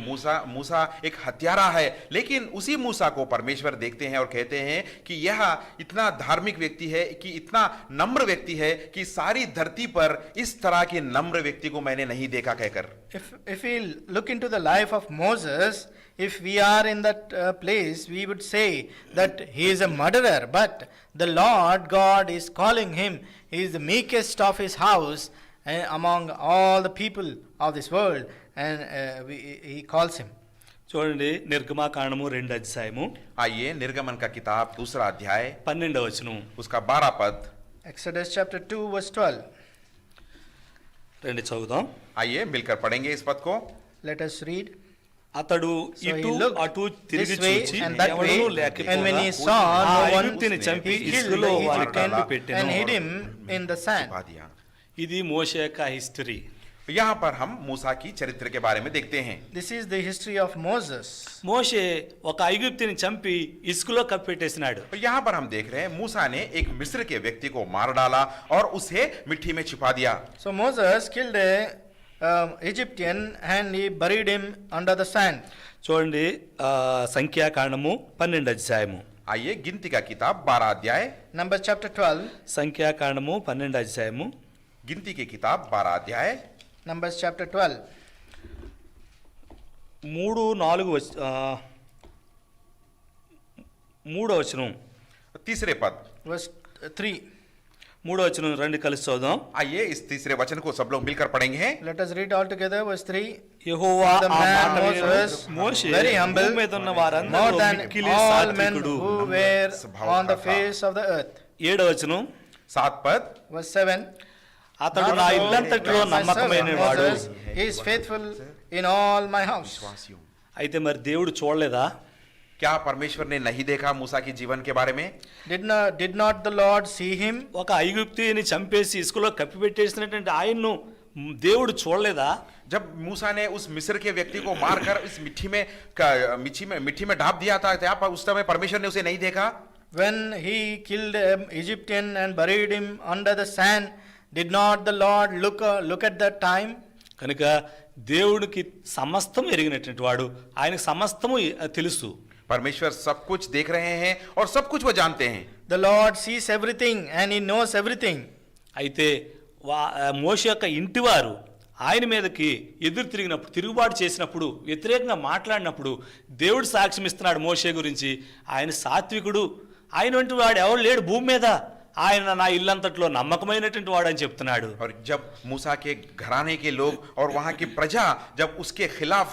S2: मूसा एक हत्यारा है, लेकिन उसी मूसा को परमेश्वर देखते हैं और कहते हैं कि यह इतना धार्मिक व्यक्ति है, कि इतना नम्र व्यक्ति है कि सारी धरती पर इस तरह के नम्र व्यक्ति को मैंने नहीं देखा कहकर.
S3: If we look into the life of Moses, if we are in that place, we would say that he is a murderer, but the Lord God is calling him. He is the meekest of his house among all the people of this world, and he calls him.
S1: చూడండి, నిర్గమాకాండము 2వ అధ్యాయము.
S2: आइए निर्गमन का किताब 2रा अध्याय
S1: 12వ వచనం,
S2: उसका 12 पद.
S3: Exodus chapter 2 verse 12.
S1: రండి చదువుదాం.
S2: आइए मिलकर पढ़ेंगे इस पद को.
S3: Let us read.
S1: అతడు
S3: So he
S1: ఇటు
S3: looked
S1: అటు తిరిగి
S3: this way
S1: చూచి
S3: and that way,
S1: ఎవడనూ
S3: and
S1: లేకపోగా
S3: when he saw
S1: ఆ
S3: no one,
S1: ఐగుప్తుని చంపి
S3: he killed
S1: ఇసుకలో
S3: the
S1: వారి
S3: Egyptian
S1: కాళ్ళు పెట్టెను.
S3: and hid him in the sand.
S2: छिपा दिया.
S1: ఇది మోషే యొక్క హిస్టరీ.
S2: यहाँ पर हम मूसा की चरित्र के बारे में देखते हैं.
S3: This is the history of Moses.
S1: మోషే ఒక ఐగుప్తుని చంపి ఇసుకలో కప్పెట్టేసినాడు.
S2: तो यहाँ पर हम देख रहे हैं मूसा ने एक मिस्र के व्यक्ति को मार डाला और उसे मिट्टी में छिपा दिया.
S3: So Moses killed a Egyptian and he buried him under the sand.
S1: చూడండి, సంఖ్యాకాండము 12వ అధ్యాయము.
S2: आइए गिनती का किताब 12 अध्याय.
S3: Numbers chapter 12.
S1: సంఖ్యాకాండము 12వ అధ్యాయము.
S2: गिनती की किताब 12 अध्याय.
S3: Numbers chapter 12.
S1: 3-4 మూడో వచనం.
S2: तीसरे पद.
S3: Verse 3.
S1: మూడో వచనం రండి కలిసి చదువుదాం.
S2: आइए इस तीसरे वचन को सब लोग मिलकर पढ़ेंगे.
S3: Let us read all together verse 3.
S1: Jehovah
S3: The
S1: ఆ
S3: man
S1: మాట విని
S3: Moses,
S1: మోషే
S3: very humble,
S1: భూమి మీద ఉన్న
S3: more
S1: వారందరిలో
S3: than
S1: మిక్కిలి
S3: all men
S1: సాత్వికుడు.
S3: who were on the face of the earth.
S1: 7వ వచనం.
S2: 7 पद.
S3: Verse 7.
S1: అతడు నా ఇల్లంతటిలో
S3: My
S1: నమ్మకమైన
S3: servant
S1: వాడు.
S3: Moses, he is faithful in all my house.
S2: विश्वासियों.
S1: అయితే మరి దేవుడు చూడలేదా?
S2: क्या परमेश्वर ने नहीं देखा मूसा के जीवन के बारे में?
S3: Did not the Lord see him?
S1: ఒక ఐగుప్తిని చంపేసి ఇసుకలో కప్పిపెట్టేసినటువంటి ఆయన్ను దేవుడు చూడలేదా?
S2: जब मूसा ने उस मिस्र के व्यक्ति को मारकर इस मिट्टी में ढाप दिया था, क्या उस समय परमेश्वर ने उसे नहीं देखा?
S3: When he killed an Egyptian and buried him under the sand, did not the Lord look at that time?
S1: కనుక దేవుడికి సమస్తం ఎరిగినటువంటి వాడు, ఆయనకు సమస్తము తెలుసు.
S2: परमेश्वर सब कुछ देख रहे हैं और सब कुछ वो जानते हैं.
S3: The Lord sees everything and he knows everything.
S1: అయితే మోషే యొక్క ఇంటివారు ఆయన మీదకి ఎదురు తిరుగుబాటు చేసినప్పుడు, వ్యతిరేకంగా మాట్లాడినప్పుడు దేవుడు సాక్ష్యం ఇస్తున్నాడు మోషే గురించి. ఆయన సాత్వికుడు, ఆయన వంటి వాడు ఎవరు లేడు భూమి మీద, ఆయన నా ఇల్లంతట్లో నమ్మకమైనటువంటి వాడు అని చెప్తున్నాడు.
S2: और जब मूसा के घराने के लोग और वहां की प्रजा जब उसके खिलाफ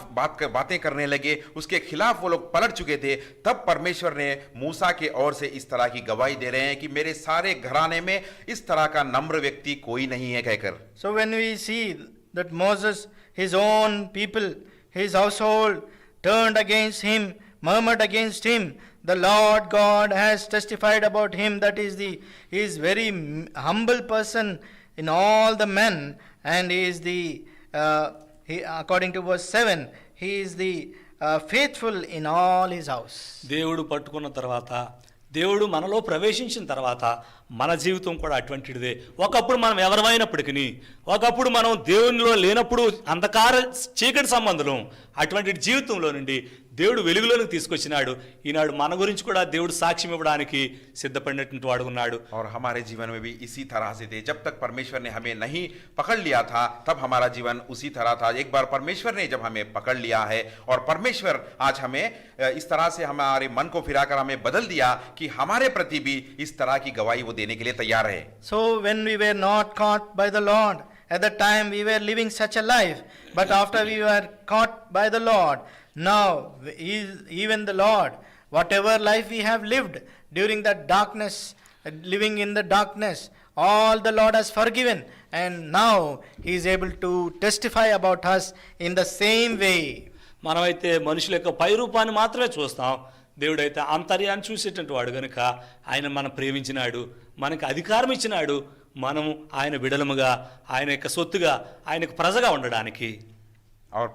S2: बातें करने लगे, उसके खिलाफ वो लोग पलट चुके थे, तब परमेश्वर ने मूसा के ओर से इस तरह की गवाही दे रहे हैं कि मेरे सारे घराने में इस तरह का नम्र व्यक्ति कोई नहीं है कहकर.
S3: So when we see that Moses, his own people, his household turned against him, murmured against him, the Lord God has testified about him that he is very humble person in all the men, and he is according to verse 7, he is the faithful in all his house.
S1: దేవుడు పట్టుకున్న తర్వాత, దేవుడు మనలో ప్రవేశించిన తర్వాత మన జీవితం కూడా అటువంటిదే. ఒకప్పుడు మనం ఎవరమైనప్పటికీ, ఒకప్పుడు మనం దేవునిలో లేనప్పుడు అంధకార చీకటి సంబంధం, అటువంటి జీవితంలో నుండి దేవుడు వెలుగులోకి తీసుకొచ్చినాడు. ఈనాడు మన గురించి కూడా దేవుడు సాక్ష్యం ఇవ్వడానికి సిద్ధపడినటువంటి వాడు ఉన్నాడు.
S2: और हमारे जीवन में भी इसी तरह से थे. जब तक परमेश्वर ने हमें नहीं पकड़ लिया था तब हमारा जीवन उसी तरह था. एक बार परमेश्वर ने जब हमें पकड़ लिया है और परमेश्वर आज हमें इस तरह से हमारे मन को फिराकर हमें बदल दिया कि हमारे प्रति भी इस तरह की गवाही वो देने के लिए तैयार है.
S3: So when we were not caught by the Lord, at that time we were living such a life, but after we were caught by the Lord, now even the Lord, whatever life we have lived during that darkness, living in the darkness, all the Lord has forgiven, and now he is able to testify about us in the same way.
S1: మనమైతే మనుషుల యొక్క పై రూపాన్ని మాత్రమే చూస్తాం. దేవుడైతే అంతర్యాన్ని చూసేటువంటి వాడు కనుక ఆయన మనం ప్రేమించినాడు, మనకు అధికారం ఇచ్చినాడు, మనము ఆయన బిడలముగా, ఆయన యొక్క సొత్తుగా, ఆయనకు ప్రజగా ఉండడానికి.
S2: और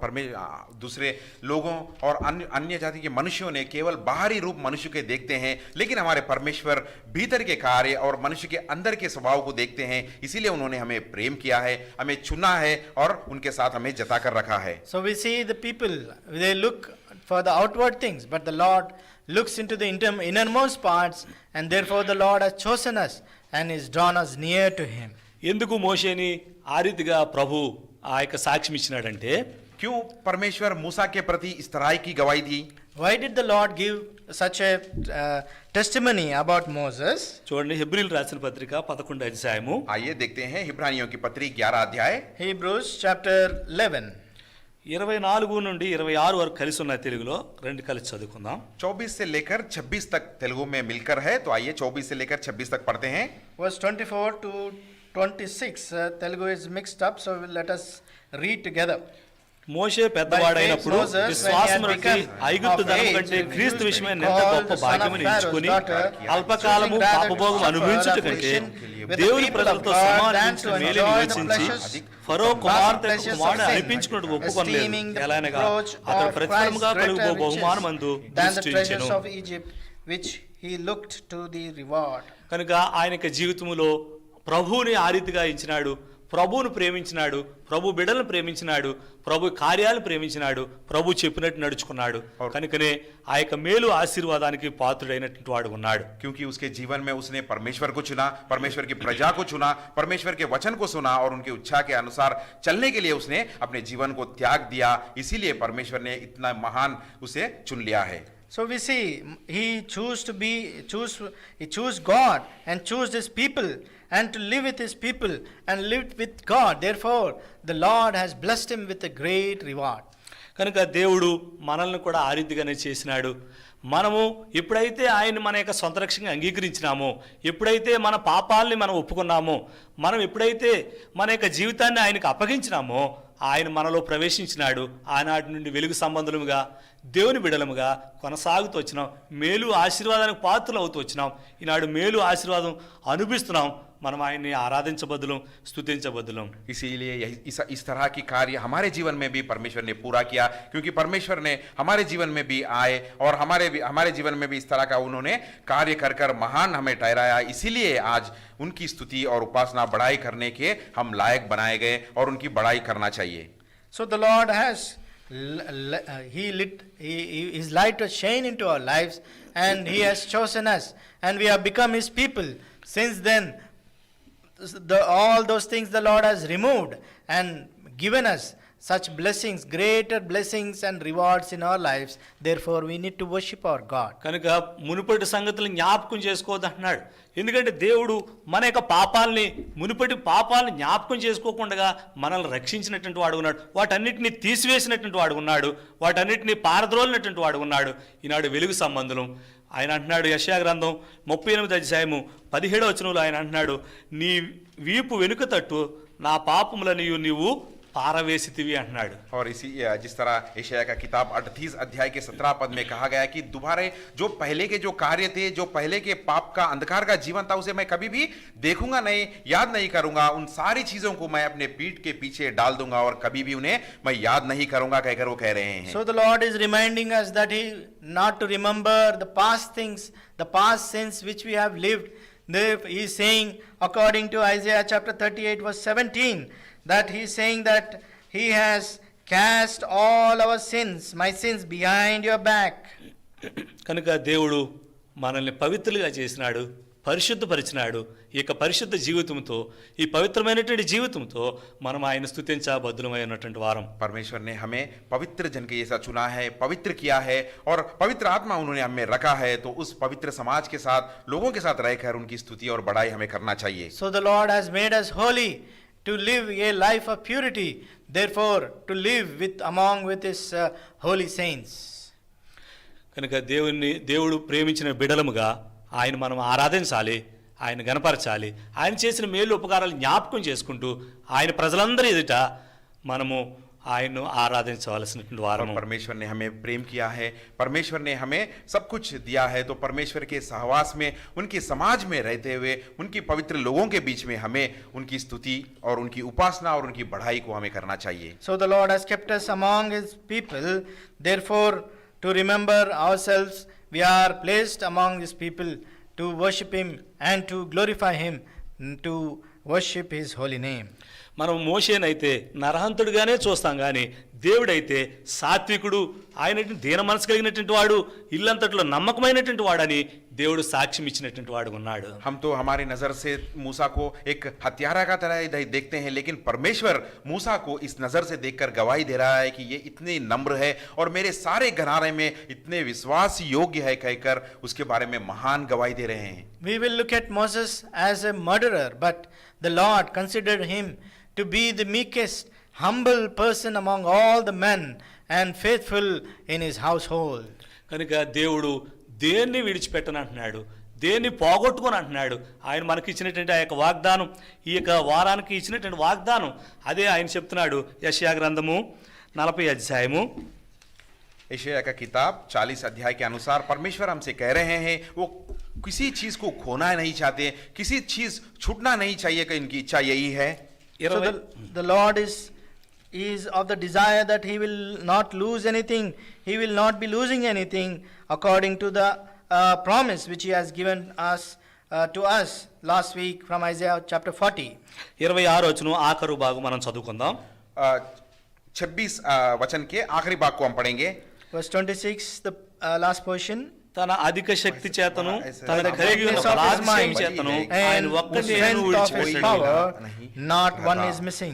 S2: दूसरे लोगों और अन्य जाति के मनुष्यों ने केवल बाहरी रूप मनुष्य के देखते हैं, लेकिन हमारे परमेश्वर भीतर के कार्य और मनुष्य के अंदर के स्वभाव को देखते हैं. इसीलिए उन्होंने हमें प्रेम किया है, हमें चुना है और उनके साथ हमें जता कर रखा है.
S3: So we see the people, they look for the outward things, but the Lord looks into the innermost parts, and therefore the Lord has chosen us and is drawn us near to him.
S1: ఎందుకు మోషేని ఆ రీతిగా ప్రభు ఆ యొక్క సాక్ష్యం ఇచ్చినాడంటే,
S2: क्यों परमेश्वर मूसा के प्रति इस तरह की गवाही दी?
S3: Why did the Lord give such a testimony about Moses?
S1: చూడండి, హెబ్రీయులకు రాసిన పత్రిక 11వ అధ్యాయము.
S2: आइए देखते हैं हिब्रानियों की पत्री 11 अध्याय.
S3: Hebrews chapter 11.
S1: 24 నుండి 26 వరకు కలిసి ఉన్న తెలుగులో రెండు కలిసి చదువుకుందాం.
S2: 24 से लेकर 26 तक तेलुगु में मिलकर है, तो आइए 24 से लेकर 26 तक पढ़ते हैं.
S3: Verse 24 to 26, Telugu is mixed up, so let us read together.
S1: మోషే పెద్దవాడైనప్పుడు విశ్వాసమునకి ఐగుప్తు ధనము కంటే క్రీస్తు విషయమై ఎంత గొప్ప భాగ్యమును ఎంచుకుని అల్పకాలము పాపభోగం అనుభవించుట కంటే దేవుని ప్రజలతో సమానించిన మేలుని యోచించి ఫరో కుమార్తెకు కుమారుడు అనిపించుకున్నట్టు ఒప్పుకొనలేదు. ఎలానగా అతడు ప్రతిఫలముగా కలుగు బహుమానమందు దృష్టి ఉంచెను. కనుక ఆయన యొక్క జీవితములో ప్రభువుని ఆ రీతిగా ఇచ్చినాడు, ప్రభువును ప్రేమించినాడు, ప్రభు బిడ్డలను ప్రేమించినాడు, ప్రభు కార్యాలను ప్రేమించినాడు, ప్రభు చెప్పినట్టు నడుచుకున్నాడు. కనుకనే ఆ యొక్క మేలు ఆశీర్వాదానికి పాత్రుడైనటువంటి వాడు ఉన్నాడు.
S2: क्योंकि उसके जीवन में उसने परमेश्वर को चुना, परमेश्वर की प्रजा को चुना, परमेश्वर के वचन को सुना और उनकी इच्छा के अनुसार चलने के लिए उसने अपने जीवन को त्याग दिया. इसीलिए परमेश्वर ने इतना महान उसे चुन लिया है.
S3: So we see he chose God and chose his people and to live with his people and live with God. Therefore the Lord has blessed him with a great reward.
S1: కనుక దేవుడు మనల్ని కూడా ఆ రీతిగానే చేసినాడు. మనము ఎప్పుడైతే ఆయన మన యొక్క సొంత రక్షణగా అంగీకరించినామో, ఎప్పుడైతే మన పాపాలని మనం ఒప్పుకున్నామో, మనం ఎప్పుడైతే మన యొక్క జీవితాన్ని ఆయనకు అప్పగించినామో, ఆయన మనలో ప్రవేశించినాడు. ఆనాటి నుండి వెలుగు సంబంధముగా, దేవుని బిడలముగా కొనసాగుతూ వచ్చినాం. మేలు ఆశీర్వాదానికి పాత్రలు అవుతూ వచ్చినాం. ఈనాడు మేలు ఆశీర్వాదం అనుభవిస్తున్నాం. మనం ఆయన్ని ఆరాధించబద్దులం, స్తుతించబద్దులం.
S2: इसीलिए इस तरह की कार्य हमारे जीवन में भी परमेश्वर ने पूरा किया, क्योंकि परमेश्वर ने हमारे जीवन में भी आए और हमारे जीवन में भी इस तरह का उन्होंने कार्य कर कर महान हमें ठहराया. इसीलिए आज उनकी स्तुति और उपासना बढ़ाई करने के हम लायक बनाए गए और उनकी बढ़ाई करना चाहिए.
S3: So the Lord has his light to shine into our lives, and he has chosen us and we have become his people. Since then all those things the Lord has removed and given us such blessings, greater blessings and rewards in our lives. Therefore we need to worship our God.
S1: కనుక మునుపటి సంగతులను జ్ఞాపకం చేసుకోవద్దు అంటున్నాడు. ఎందుకంటే దేవుడు మన యొక్క పాపాలని, మునుపటి పాపాలను జ్ఞాపకం చేసుకోకుండా మనల్ని రక్షించినటువంటి వాడు ఉన్నాడు. వాటన్నిటిని తీసివేసినటువంటి వాడు ఉన్నాడు. వాటన్నిటిని పారద్రోలినటువంటి వాడు ఉన్నాడు. ఈనాడు వెలుగు సంబంధం ఆయన అంటున్నాడు. యెషయా గ్రంథం 38వ అధ్యాయము 17వ వచనంలో ఆయన అంటున్నాడు, నీ వీపు వెనుక తట్టు నా పాపములను నీవు पारावेसितिवी అంటున్నాడు.
S2: और इसी जिस तरह यशायाह का किताब 38 अध्याय के 17 पद में कहा गया कि दोबारा जो पहले के जो कार्य थे, जो पहले के पाप का अंधकार का जीवन था, उसे मैं कभी भी देखूंगा नहीं, याद नहीं करूंगा. उन सारी चीजों को मैं अपने पीठ के पीछे डाल दूंगा और कभी भी उन्हें मैं याद नहीं करूंगा, कहकर वो कह रहे हैं.
S3: So the Lord is reminding us that he not to remember the past things, the past sins which we have lived, He is saying, according to Isaiah chapter 38 verse 17, that he is saying that he has cast all our sins, my sins, behind your back.
S1: కనుక దేవుడు మనల్ని పవిత్రులుగా చేసినాడు, పరిశుద్ధపరిచినాడు. ఈ యొక్క పరిశుద్ధ జీవితంతో, ఈ పవిత్రమైనటువంటి జీవితంతో మనం ఆయన స్తుతించబద్దులమై ఉన్నటువంటి వారం.
S2: परमेश्वर ने हमें पवित्र जन के जैसा चुना है, पवित्र किया है और पवित्र आत्मा उन्होंने हमें रखा है, तो उस पवित्र समाज के साथ, लोगों के साथ रहकर उनकी स्तुति और बड़ाई हमें करना चाहिए.
S3: So the Lord has made us holy to live a life of purity, therefore to live with his holy saints.
S1: కనుక దేవుడు ప్రేమించిన బిడలముగా ఆయన మనం ఆరాధించాలి, ఆయన గణపరచాలి. ఆయన చేసిన మేలు ఉపకారాలు జ్ఞాపకం చేసుకుంటూ ఆయన ప్రజలందరి ఎదుట మనము ఆయన్ను ఆరాధించవలసినటువంటి వారము.
S2: परमेश्वर ने हमें प्रेम किया है, परमेश्वर ने हमें सब कुछ दिया है, तो परमेश्वर के सहवास में, उनके समाज में रहते हुए, उनकी पवित्र लोगों के बीच में हमें उनकी स्तुति और उनकी उपासना और उनकी बढ़ाई को हमें करना चाहिए.
S3: So the Lord has kept us among his people, therefore to remember ourselves, we are placed among his people to worship him and to glorify him, to worship his holy name.
S1: మనం మోషేనైతే నరహంతుడిగానే చూస్తాం, కానీ దేవుడైతే సాత్వికుడు, ఆయన దీన మనసు కలిగినటువంటి వాడు, ఇల్లంతట్లో నమ్మకమైనటువంటి వాడని దేవుడు సాక్ష్యం ఇచ్చినటువంటి వాడు ఉన్నాడు.
S2: हम तो हमारी नजर से मूसा को एक हत्यारा का तरह देखते हैं, लेकिन परमेश्वर मूसा को इस नजर से देखकर गवाही दे रहा है कि ये इतने नम्र है और मेरे सारे घराने में इतने विश्वास योग्य है, कहकर उसके बारे में महान गवाही दे रहे हैं.
S3: We will look at Moses as a murderer, but the Lord considered him to be the meekest, humble person among all the men and faithful in his household.
S1: కనుక దేవుడు దేన్ని విడిచిపెట్టనంటున్నాడు, దేన్ని పోగొట్టుకొని అంటున్నాడు. ఆయన మనకి ఇచ్చినటువంటి ఆ యొక్క వాగ్దానం, ఈ యొక్క వారానికి ఇచ్చినటువంటి వాగ్దానం, అదే ఆయన చెప్తున్నాడు. యెషయా గ్రంథము 40 అధ్యాయము,
S2: यशायाह का किताब 40 अध्याय के अनुसार परमेश्वर हमसे कह रहे हैं, वो किसी चीज को खोना नहीं चाहते, किसी चीज छूटना नहीं चाहिए, कि इनकी इच्छा यही है.
S3: So the Lord is of the desire that he will not lose anything, he will not be losing anything, according to the promise which he has given us to us last week from Isaiah chapter 40.
S1: 26 వచనం ఆఖరు భాగం మనం చదువుకుందాం.
S2: 26 वचन के आखिरी भाग को हम पढ़ेंगे.
S3: Verse 26, the last portion.
S1: తన అధిక శక్తి చేతను, తన కలిగి ఉన్న బలాత్సర్యం చేతను ఆయన ఒక్కటేను విడిచిపెట్టాడు.
S3: Not one is missing.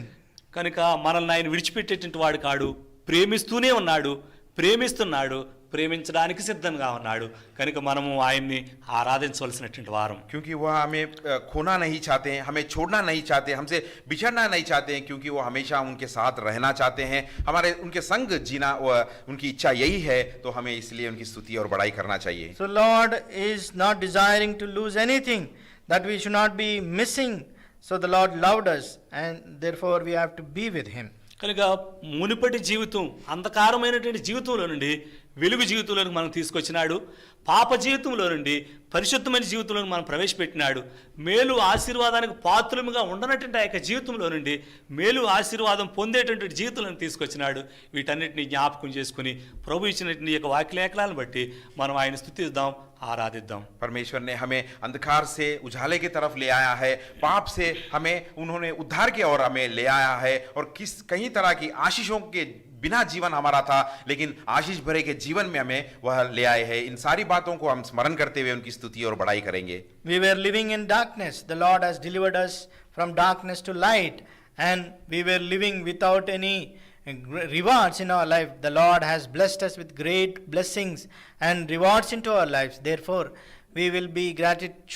S1: కనుక మనల్ని ఆయన విడిచిపెట్టేటువంటి వాడు కాడు, ప్రేమిస్తూనే ఉన్నాడు, ప్రేమిస్తున్నాడు, ప్రేమించడానికి సిద్ధంగా ఉన్నాడు. కనుక మనము ఆయన్ని ఆరాధించవలసినటువంటి వారం.
S2: क्योंकि वह हमें खोना नहीं चाहते हैं, हमें छोड़ना नहीं चाहते, हमसे बिछड़ना नहीं चाहते हैं, क्योंकि वो हमेशा उनके साथ रहना चाहते हैं, हमारे उनके संग जीना उनकी इच्छा यही है, तो हमें इसलिए उनकी स्तुति और बड़ाई करना चाहिए.
S3: So Lord is not desiring to lose anything, that we should not be missing. So the Lord loved us and therefore we have to be with him.
S1: కనుక మునుపటి జీవితం, అంధకారమైనటువంటి జీవితంలో నుండి వెలుగు జీవితంలోకి మనం తీసుకొచ్చినాడు. పాప జీవితంలో నుండి పరిశుద్ధమైన జీవితంలోకి మనం ప్రవేశపెట్టినాడు. మేలు ఆశీర్వాదానికి పాత్రముగా ఉండనటువంటి ఆ యొక్క జీవితంలో నుండి మేలు ఆశీర్వాదం పొందేటువంటి జీవితంలోకి తీసుకొచ్చినాడు. వీటన్నిటిని జ్ఞాపకం చేసుకుని ప్రభు ఇచ్చినటువంటి యొక్క వాక్యలేఖనాలను బట్టి మనం ఆయన స్తుతిద్దాం, ఆరాధిద్దాం.
S2: परमेश्वर ने हमें अंधकार से उजाले की तरफ ले आया है, पाप से हमें उन्होंने उद्धार की ओर हमें ले आया है, और कई तरह की आशीषों के बिना जीवन हमारा था, लेकिन आशीष भरे के जीवन में हमें वह ले आए हैं. इन सारी बातों को हम स्मरण करते हुए उनकी स्तुति और बड़ाई करेंगे.
S3: We were living in darkness, the Lord has delivered us from darkness to light, and we were living without any rewards in our life. The Lord has blessed us with great blessings and rewards into our lives. Therefore we will be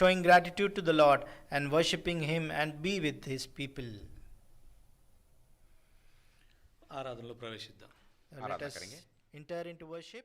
S3: showing gratitude to the Lord and worshiping him and be with his people.
S1: ఆరాధనలో ప్రవేశిద్దాం.
S3: Let us enter into worship.